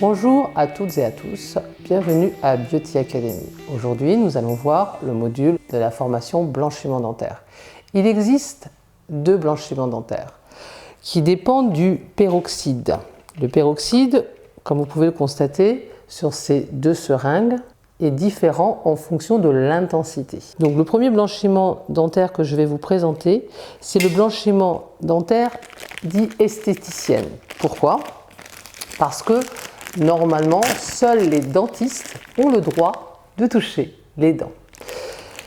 Bonjour à toutes et à tous, bienvenue à Beauty Academy. Aujourd'hui, nous allons voir le module de la formation blanchiment dentaire. Il existe deux blanchiments dentaires qui dépendent du peroxyde. Le peroxyde, comme vous pouvez le constater sur ces deux seringues, est différent en fonction de l'intensité. Donc le premier blanchiment dentaire que je vais vous présenter, c'est le blanchiment dentaire dit esthéticienne. Pourquoi? Parce que normalement, seuls les dentistes ont le droit de toucher les dents.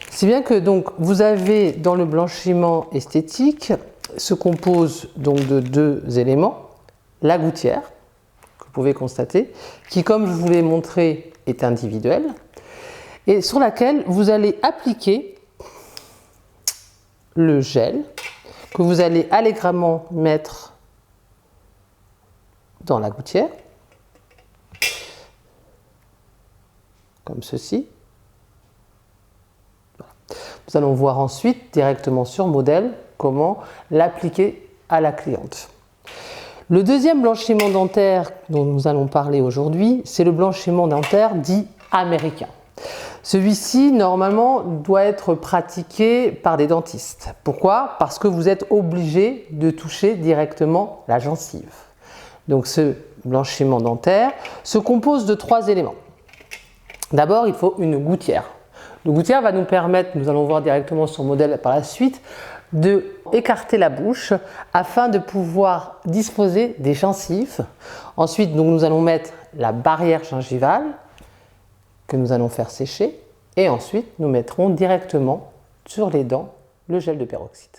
Si bien que donc vous avez dans le blanchiment esthétique se compose donc de deux éléments, la gouttière que vous pouvez constater, qui comme je vous l'ai montré est individuelle et sur laquelle vous allez appliquer le gel que vous allez allègrement mettre dans la gouttière. Comme ceci. Nous allons voir ensuite directement sur modèle comment l'appliquer à la cliente. Le deuxième blanchiment dentaire dont nous allons parler aujourd'hui, c'est le blanchiment dentaire dit américain. Celui-ci, normalement, doit être pratiqué par des dentistes. Pourquoi? Parce que vous êtes obligé de toucher directement la gencive. Donc ce blanchiment dentaire se compose de trois éléments. D'abord, il faut une gouttière. La gouttière va nous permettre, nous allons voir directement sur modèle par la suite, de écarter la bouche afin de pouvoir disposer des gencives. Ensuite, donc, nous allons mettre la barrière gingivale que nous allons faire sécher et ensuite nous mettrons directement sur les dents le gel de peroxyde.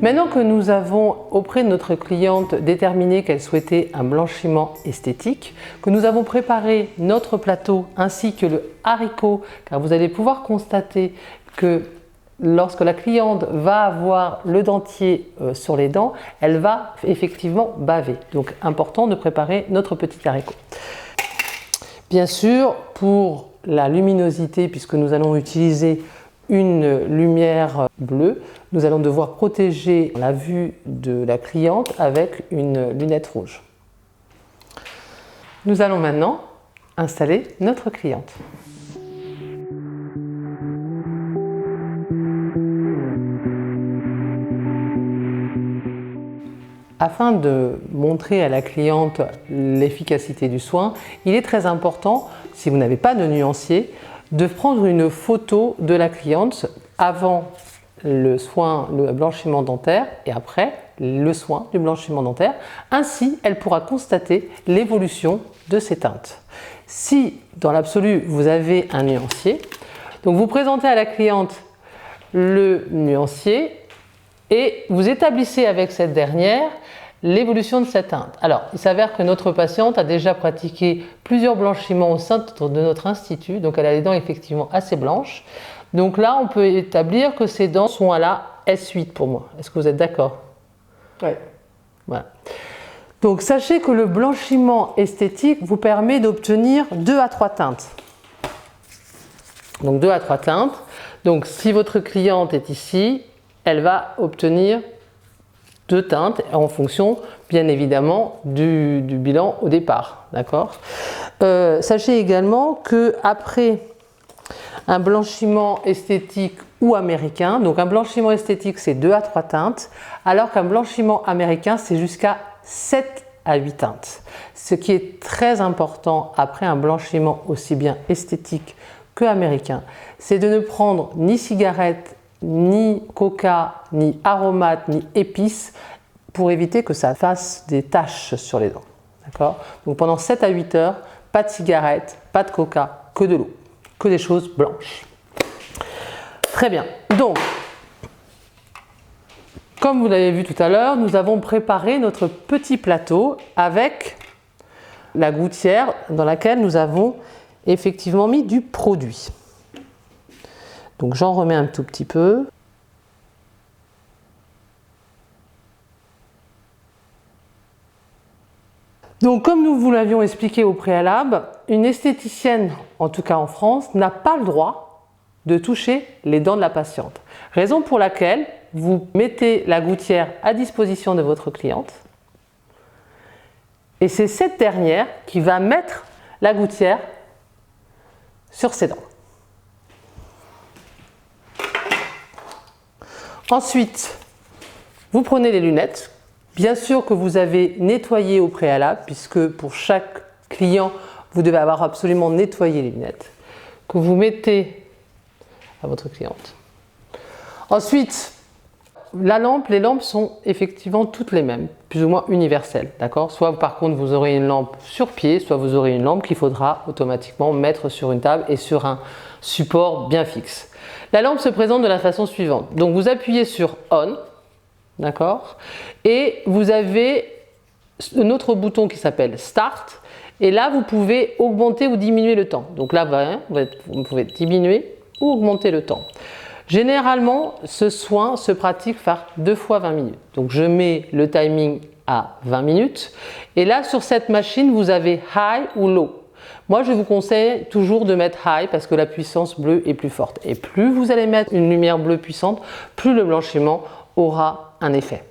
Maintenant que nous avons auprès de notre cliente déterminé qu'elle souhaitait un blanchiment esthétique, que nous avons préparé notre plateau ainsi que le haricot, car vous allez pouvoir constater que lorsque la cliente va avoir le dentier sur les dents, elle va effectivement baver. Donc important de préparer notre petit haricot. Bien sûr, pour la luminosité, puisque nous allons utiliser une lumière bleue, nous allons devoir protéger la vue de la cliente avec une lunette rouge. Nous allons maintenant installer notre cliente. Afin de montrer à la cliente l'efficacité du soin, il est très important, si vous n'avez pas de nuancier, de prendre une photo de la cliente avant le blanchiment dentaire et après le soin du blanchiment dentaire. Ainsi, elle pourra constater l'évolution de ses teintes. Si dans l'absolu vous avez un nuancier, donc vous présentez à la cliente le nuancier et vous établissez avec cette dernière l'évolution de cette teinte. Alors, il s'avère que notre patiente a déjà pratiqué plusieurs blanchiments au sein de notre institut, donc elle a les dents effectivement assez blanches. Donc là, on peut établir que ses dents sont à la S8 pour moi. Est-ce que vous êtes d'accord? Oui. Voilà. Donc sachez que le blanchiment esthétique vous permet d'obtenir 2 à 3 teintes. Donc 2 à 3 teintes. Donc si votre cliente est ici, elle va obtenir 2 teintes en fonction bien évidemment du bilan au départ, d'accord. Sachez également que après un blanchiment esthétique ou américain, donc un blanchiment esthétique c'est 2 à 3 teintes, alors qu'un blanchiment américain c'est jusqu'à 7 à 8 teintes. Ce qui est très important après un blanchiment aussi bien esthétique que américain, c'est de ne prendre ni cigarette, ni coca, ni aromate, ni épices pour éviter que ça fasse des taches sur les dents. D'accord? Donc pendant 7 à 8 heures, pas de cigarette, pas de coca, que de l'eau, que des choses blanches. Très bien. Donc, comme vous l'avez vu tout à l'heure, nous avons préparé notre petit plateau avec la gouttière dans laquelle nous avons effectivement mis du produit. Donc j'en remets un tout petit peu. Donc, comme nous vous l'avions expliqué au préalable, une esthéticienne, en tout cas en France, n'a pas le droit de toucher les dents de la patiente. Raison pour laquelle vous mettez la gouttière à disposition de votre cliente et c'est cette dernière qui va mettre la gouttière sur ses dents. Ensuite, vous prenez les lunettes. Bien sûr que vous avez nettoyé au préalable, puisque pour chaque client, vous devez avoir absolument nettoyé les lunettes, que vous mettez à votre cliente. Ensuite, la lampe, les lampes sont effectivement toutes les mêmes, plus ou moins universelles, d'accord? Soit par contre vous aurez une lampe sur pied, soit vous aurez une lampe qu'il faudra automatiquement mettre sur une table et sur un support bien fixe. La lampe se présente de la façon suivante. Donc vous appuyez sur On, d'accord? Et vous avez un autre bouton qui s'appelle Start. Et là, vous pouvez augmenter ou diminuer le temps. Donc là, vous pouvez diminuer ou augmenter le temps. Généralement, ce soin se pratique par 2 fois 20 minutes. Donc je mets le timing à 20 minutes. Et là, sur cette machine, vous avez High ou Low. Moi, je vous conseille toujours de mettre High parce que la puissance bleue est plus forte. Et plus vous allez mettre une lumière bleue puissante, plus le blanchiment aura un effet.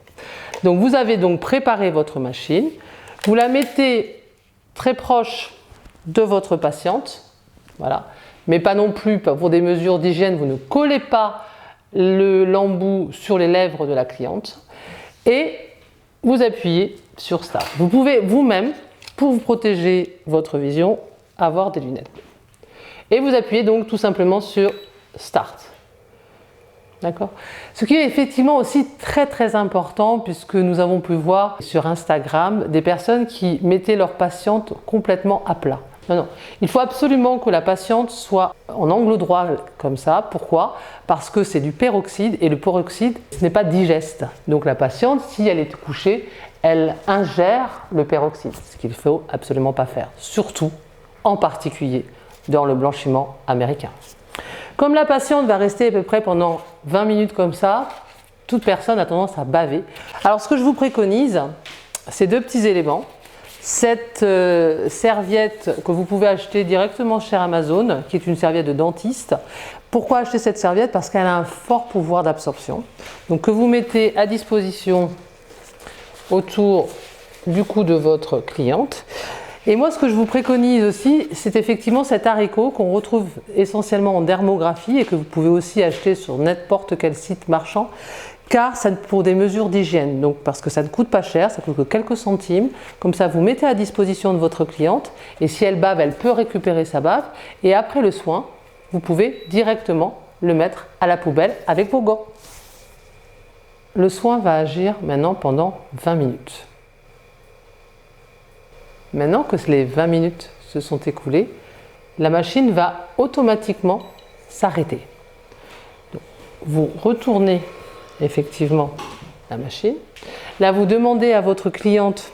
Donc vous avez donc préparé votre machine. Vous la mettez très proche de votre patiente. Voilà. Mais pas non plus, pour des mesures d'hygiène, vous ne collez pas l'embout sur les lèvres de la cliente et vous appuyez sur Start. Vous pouvez vous-même, pour vous protéger votre vision, avoir des lunettes. Et vous appuyez donc tout simplement sur Start. D'accord ? Ce qui est effectivement aussi très important puisque nous avons pu voir sur Instagram des personnes qui mettaient leur patiente complètement à plat. Non, il faut absolument que la patiente soit en angle droit comme ça. Pourquoi? Parce que c'est du peroxyde et le peroxyde, ce n'est pas digeste. Donc la patiente, si elle est couchée, elle ingère le peroxyde, ce qu'il ne faut absolument pas faire. Surtout, en particulier, dans le blanchiment américain. Comme la patiente va rester à peu près pendant 20 minutes comme ça, toute personne a tendance à baver. Alors ce que je vous préconise, c'est 2 petits éléments. Cette serviette que vous pouvez acheter directement chez Amazon, qui est une serviette de dentiste. Pourquoi acheter cette serviette? Parce qu'elle a un fort pouvoir d'absorption. Donc que vous mettez à disposition autour du cou de votre cliente. Et moi, ce que je vous préconise aussi, c'est effectivement cet haricot qu'on retrouve essentiellement en dermographie et que vous pouvez aussi acheter sur n'importe quel site marchand. Car c'est pour des mesures d'hygiène, donc parce que ça ne coûte pas cher, ça coûte que quelques centimes. Comme ça, vous mettez à disposition de votre cliente et si elle bave, elle peut récupérer sa bave. Et après le soin, vous pouvez directement le mettre à la poubelle avec vos gants. Le soin va agir maintenant pendant 20 minutes. Maintenant que les 20 minutes se sont écoulées, la machine va automatiquement s'arrêter. Vous retournez effectivement la machine. Là, vous demandez à votre cliente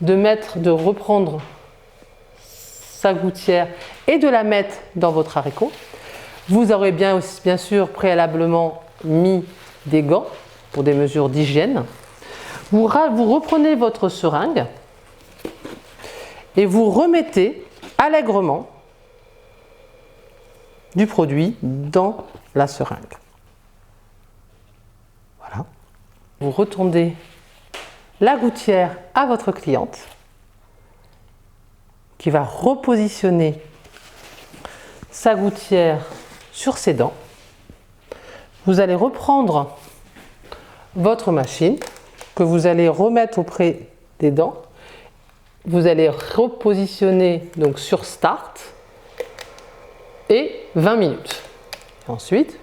de reprendre sa gouttière et de la mettre dans votre haricot. Vous aurez bien sûr préalablement mis des gants pour des mesures d'hygiène. Vous reprenez votre seringue et vous remettez allègrement du produit dans la seringue. Voilà. Vous retournez la gouttière à votre cliente qui va repositionner sa gouttière sur ses dents. Vous allez reprendre votre machine que vous allez remettre auprès des dents. Vous allez repositionner donc sur Start et 20 minutes. Ensuite,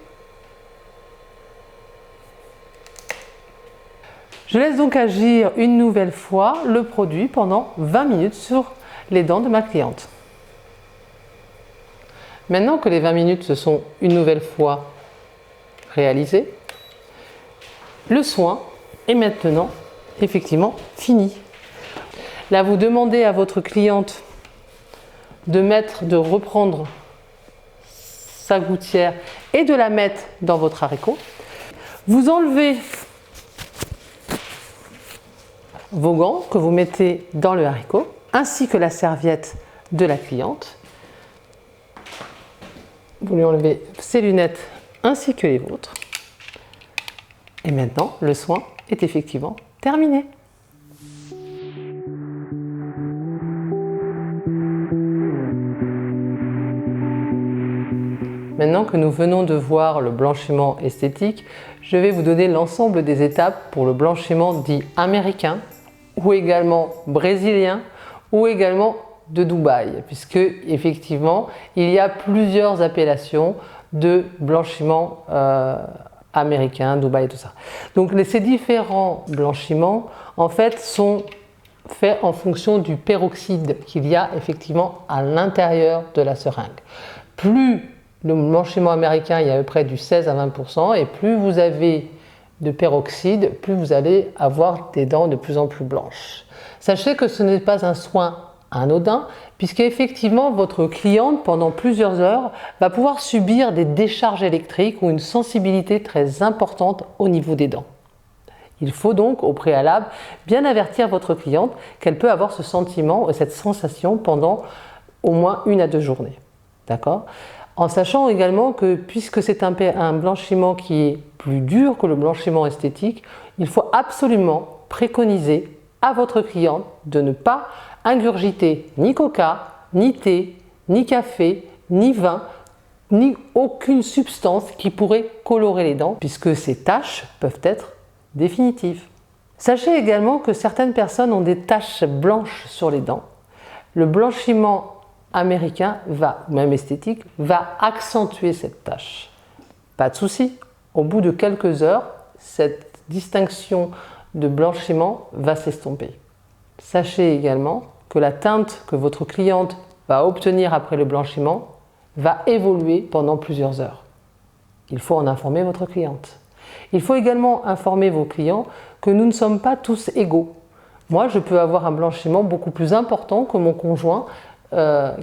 je laisse donc agir une nouvelle fois le produit pendant 20 minutes sur les dents de ma cliente. Maintenant que les 20 minutes se sont une nouvelle fois réalisées, le soin est maintenant effectivement fini. Là, vous demandez à votre cliente de reprendre sa gouttière et de la mettre dans votre haricot. Vous enlevez vos gants que vous mettez dans le haricot, ainsi que la serviette de la cliente. Vous lui enlevez ses lunettes ainsi que les vôtres. Et maintenant, le soin est effectivement terminé. Maintenant que nous venons de voir le blanchiment esthétique, je vais vous donner l'ensemble des étapes pour le blanchiment dit américain ou également brésilien ou également de Dubaï, puisque effectivement il y a plusieurs appellations de blanchiment américain, Dubaï et tout ça. Donc ces différents blanchiments en fait sont faits en fonction du peroxyde qu'il y a effectivement à l'intérieur de la seringue. Plus le blanchiment américain, il y a à peu près du 16 à 20%, et plus vous avez de peroxyde, plus vous allez avoir des dents de plus en plus blanches. Sachez que ce n'est pas un soin anodin, puisqu'effectivement votre cliente, pendant plusieurs heures, va pouvoir subir des décharges électriques ou une sensibilité très importante au niveau des dents. Il faut donc au préalable bien avertir votre cliente qu'elle peut avoir ce sentiment, cette sensation pendant au moins 1 à 2 journées. D'accord ? En sachant également que puisque c'est un blanchiment qui est plus dur que le blanchiment esthétique, il faut absolument préconiser à votre cliente de ne pas ingurgiter ni coca, ni thé, ni café, ni vin, ni aucune substance qui pourrait colorer les dents, puisque ces taches peuvent être définitives. Sachez également que certaines personnes ont des taches blanches sur les dents. Le blanchiment américain ou même esthétique, va accentuer cette tache. Pas de souci, au bout de quelques heures, cette distinction de blanchiment va s'estomper. Sachez également que la teinte que votre cliente va obtenir après le blanchiment va évoluer pendant plusieurs heures. Il faut en informer votre cliente. Il faut également informer vos clients que nous ne sommes pas tous égaux. Moi, je peux avoir un blanchiment beaucoup plus important que mon conjoint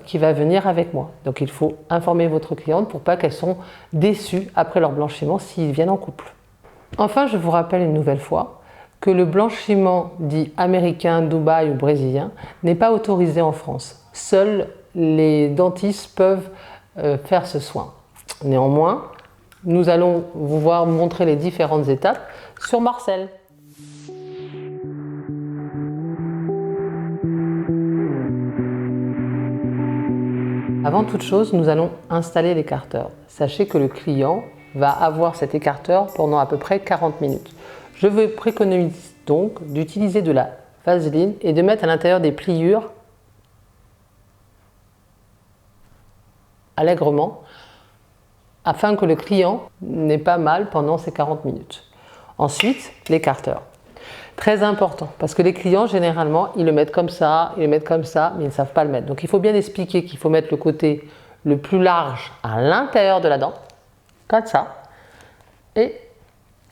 qui va venir avec moi. Donc il faut informer votre cliente pour pas qu'elles soient déçues après leur blanchiment s'ils viennent en couple. Enfin, je vous rappelle une nouvelle fois que le blanchiment dit américain, Dubaï ou brésilien n'est pas autorisé en France. Seuls les dentistes peuvent faire ce soin. Néanmoins, nous allons vous montrer les différentes étapes sur Marcel. Avant toute chose, nous allons installer l'écarteur. Sachez que le client va avoir cet écarteur pendant à peu près 40 minutes. Je vous préconise donc d'utiliser de la vaseline et de mettre à l'intérieur des pliures allègrement afin que le client n'ait pas mal pendant ces 40 minutes. Ensuite, l'écarteur. Très important, parce que les clients, généralement, ils le mettent comme ça, mais ils ne savent pas le mettre. Donc, il faut bien expliquer qu'il faut mettre le côté le plus large à l'intérieur de la dent, comme ça, et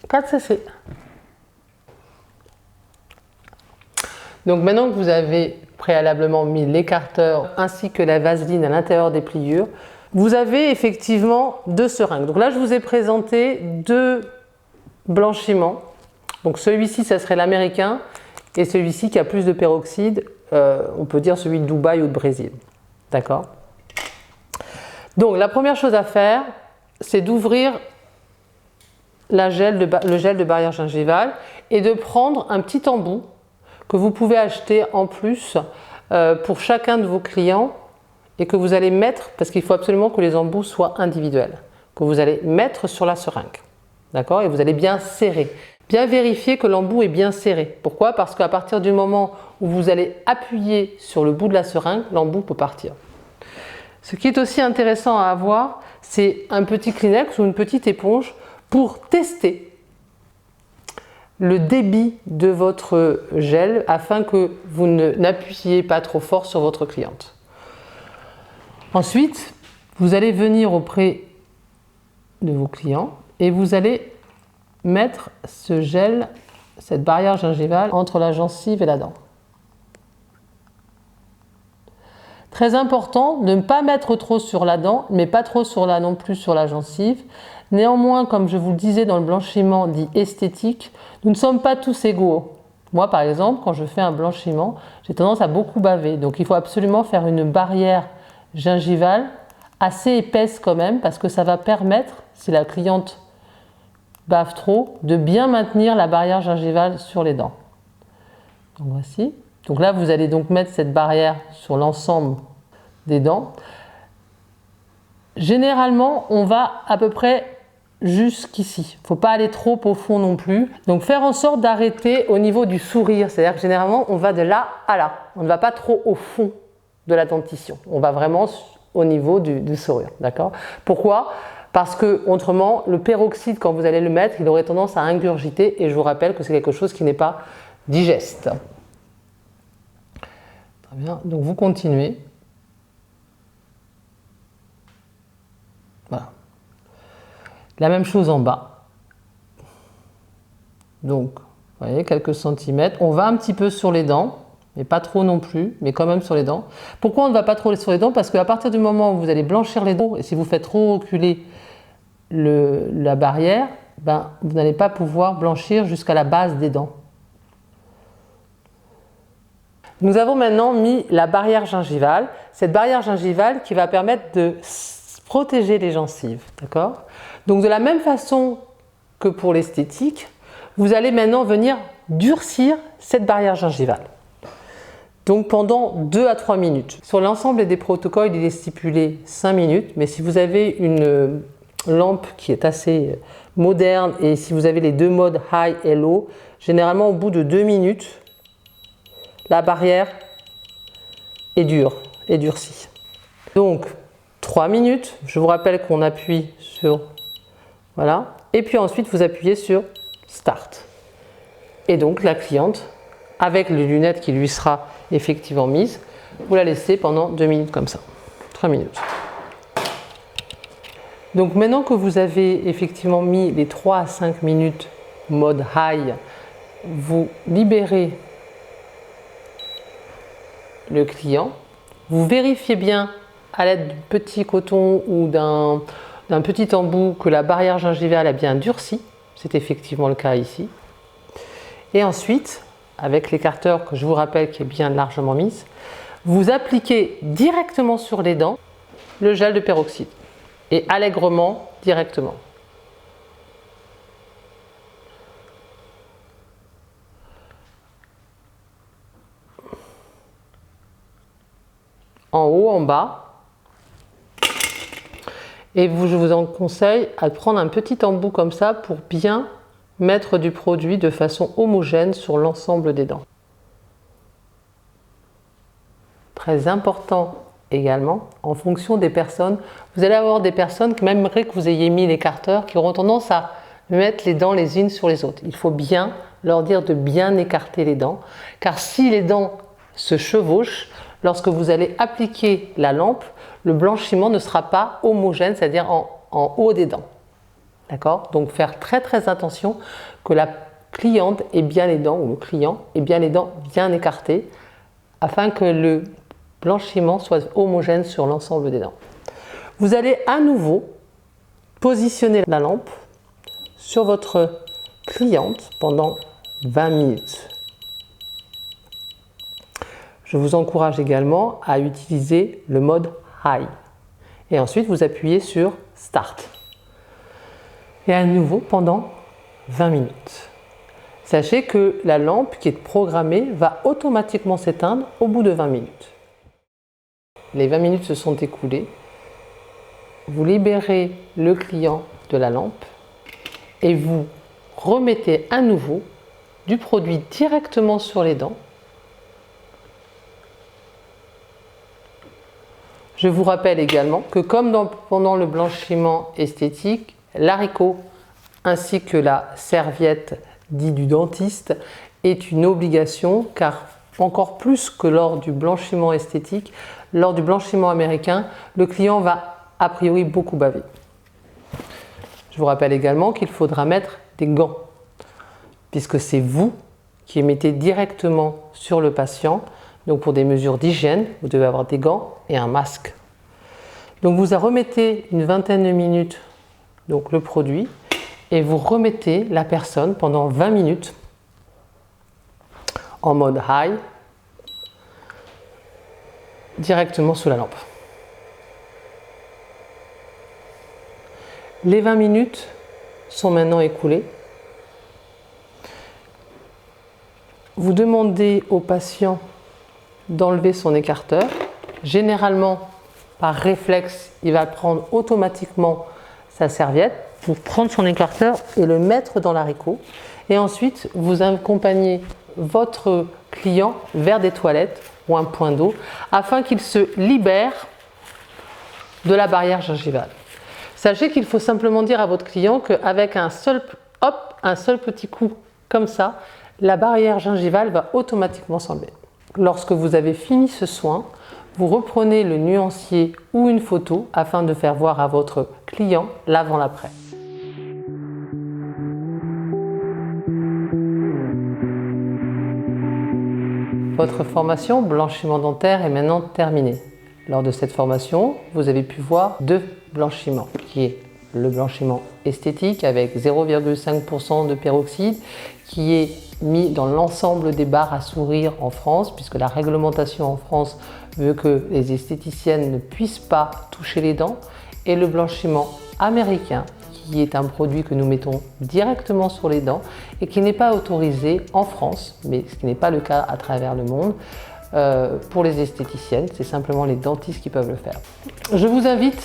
comme ceci. Donc, maintenant que vous avez préalablement mis l'écarteur ainsi que la vaseline à l'intérieur des pliures, vous avez effectivement 2 seringues. Donc là, je vous ai présenté 2 blanchiments. Donc celui-ci, ça serait l'américain, et celui-ci qui a plus de peroxyde, on peut dire celui de Dubaï ou de Brésil. D'accord ? Donc la première chose à faire, c'est d'ouvrir le gel de barrière gingivale et de prendre un petit embout que vous pouvez acheter en plus pour chacun de vos clients et que vous allez mettre, parce qu'il faut absolument que les embouts soient individuels, que vous allez mettre sur la seringue. D'accord ? Et vous allez bien serrer. Bien vérifier que l'embout est bien serré. Pourquoi ? Parce qu'à partir du moment où vous allez appuyer sur le bout de la seringue, l'embout peut partir. Ce qui est aussi intéressant à avoir, c'est un petit Kleenex ou une petite éponge pour tester le débit de votre gel afin que vous n'appuyiez pas trop fort sur votre cliente. Ensuite, vous allez venir auprès de vos clients et vous allez mettre ce gel, cette barrière gingivale entre la gencive et la dent. Très important de ne pas mettre trop sur la dent, mais pas trop non plus sur la gencive. Néanmoins, comme je vous le disais dans le blanchiment dit esthétique, nous ne sommes pas tous égaux. Moi, par exemple, quand je fais un blanchiment, j'ai tendance à beaucoup baver. Donc, il faut absolument faire une barrière gingivale assez épaisse quand même, parce que ça va permettre, si la cliente bave trop, de bien maintenir la barrière gingivale sur les dents. Donc, voici. Donc là, vous allez donc mettre cette barrière sur l'ensemble des dents. Généralement, on va à peu près jusqu'ici. Il ne faut pas aller trop au fond non plus. Donc faire en sorte d'arrêter au niveau du sourire. C'est-à-dire que généralement, on va de là à là. On ne va pas trop au fond de la dentition. On va vraiment au niveau du sourire. D'accord ? Pourquoi ? Parce que, autrement, le peroxyde, quand vous allez le mettre, il aurait tendance à ingurgiter. Et je vous rappelle que c'est quelque chose qui n'est pas digeste. Très bien. Donc vous continuez. Voilà. La même chose en bas. Donc, vous voyez, quelques centimètres. On va un petit peu sur les dents, mais pas trop non plus, mais quand même sur les dents. Pourquoi on ne va pas trop sur les dents? Parce qu'à partir du moment où vous allez blanchir les dents, et si vous faites trop reculer la barrière, ben, vous n'allez pas pouvoir blanchir jusqu'à la base des dents. Nous avons maintenant mis la barrière gingivale. Cette barrière gingivale qui va permettre de protéger les gencives. D'accord ? Donc de la même façon que pour l'esthétique, vous allez maintenant venir durcir cette barrière gingivale. Donc pendant 2 à 3 minutes. Sur l'ensemble des protocoles, il est stipulé 5 minutes, mais si vous avez une lampe qui est assez moderne et si vous avez les deux modes high et low, généralement au bout de 2 minutes, la barrière est dure, est durcie. Donc 3 minutes, je vous rappelle qu'on appuie sur, voilà, et puis ensuite vous appuyez sur Start. Et donc la cliente, avec les lunettes qui lui sera effectivement mise, vous la laissez pendant 2 minutes comme ça, 3 minutes. Donc maintenant que vous avez effectivement mis les 3 à 5 minutes mode high, vous libérez le client, vous vérifiez bien à l'aide du petit coton ou d'un petit embout que la barrière gingivale a bien durci, c'est effectivement le cas ici. Et ensuite, avec l'écarteur que je vous rappelle qui est bien largement mis, vous appliquez directement sur les dents le gel de peroxyde et allègrement directement. En haut, en bas. Et je vous en conseille à prendre un petit embout comme ça pour bien mettre du produit de façon homogène sur l'ensemble des dents. Très important également, en fonction des personnes, vous allez avoir des personnes, même malgré que vous ayez mis l'écarteur, qui auront tendance à mettre les dents les unes sur les autres. Il faut bien leur dire de bien écarter les dents, car si les dents se chevauchent, lorsque vous allez appliquer la lampe, le blanchiment ne sera pas homogène, c'est-à-dire en haut des dents. D'accord ? Donc faire très très attention que la cliente ait bien les dents, ou le client ait bien les dents bien écartées, afin que le blanchiment soit homogène sur l'ensemble des dents. Vous allez à nouveau positionner la lampe sur votre cliente pendant 20 minutes. Je vous encourage également à utiliser le mode High. Et ensuite, vous appuyez sur Start. Et à nouveau pendant 20 minutes. Sachez que la lampe qui est programmée va automatiquement s'éteindre au bout de 20 minutes. Les 20 minutes se sont écoulées. Vous libérez le client de la lampe et vous remettez à nouveau du produit directement sur les dents. Je vous rappelle également que comme pendant le blanchiment esthétique, l'haricot ainsi que la serviette dite du dentiste est une obligation, car encore plus que lors du blanchiment esthétique, lors du blanchiment américain, le client va a priori beaucoup baver. Je vous rappelle également qu'il faudra mettre des gants, puisque c'est vous qui mettez directement sur le patient. Donc pour des mesures d'hygiène, vous devez avoir des gants et un masque. Donc vous remettez une vingtaine de minutes donc le produit et vous remettez la personne pendant 20 minutes en mode high, directement sous la lampe. Les 20 minutes sont maintenant écoulées. Vous demandez au patient d'enlever son écarteur. Généralement, par réflexe, il va prendre automatiquement sa serviette pour prendre son écarteur et le mettre dans l'haricot. Et ensuite, vous accompagnez votre client vers des toilettes ou un point d'eau afin qu'il se libère de la barrière gingivale. Sachez qu'il faut simplement dire à votre client qu'avec un seul petit coup comme ça, la barrière gingivale va automatiquement s'enlever. Lorsque vous avez fini ce soin, vous reprenez le nuancier ou une photo afin de faire voir à votre client l'avant-l'après. Votre formation blanchiment dentaire est maintenant terminée. Lors de cette formation, vous avez pu voir deux blanchiments, qui est le blanchiment esthétique avec 0,5% de peroxyde, qui est mis dans l'ensemble des barres à sourire en France, puisque la réglementation en France veut que les esthéticiennes ne puissent pas toucher les dents, et le blanchiment américain, qui est un produit que nous mettons directement sur les dents et qui n'est pas autorisé en France, mais ce qui n'est pas le cas à travers le monde, pour les esthéticiennes, c'est simplement les dentistes qui peuvent le faire. Je vous invite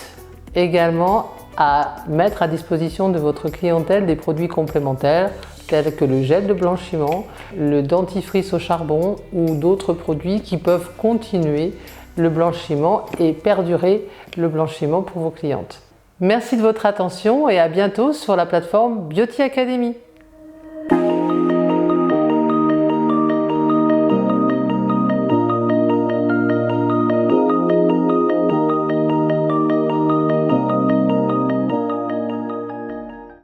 également à mettre à disposition de votre clientèle des produits complémentaires tels que le gel de blanchiment, le dentifrice au charbon ou d'autres produits qui peuvent continuer le blanchiment et perdurer le blanchiment pour vos clientes. Merci de votre attention et à bientôt sur la plateforme Beauty Academy.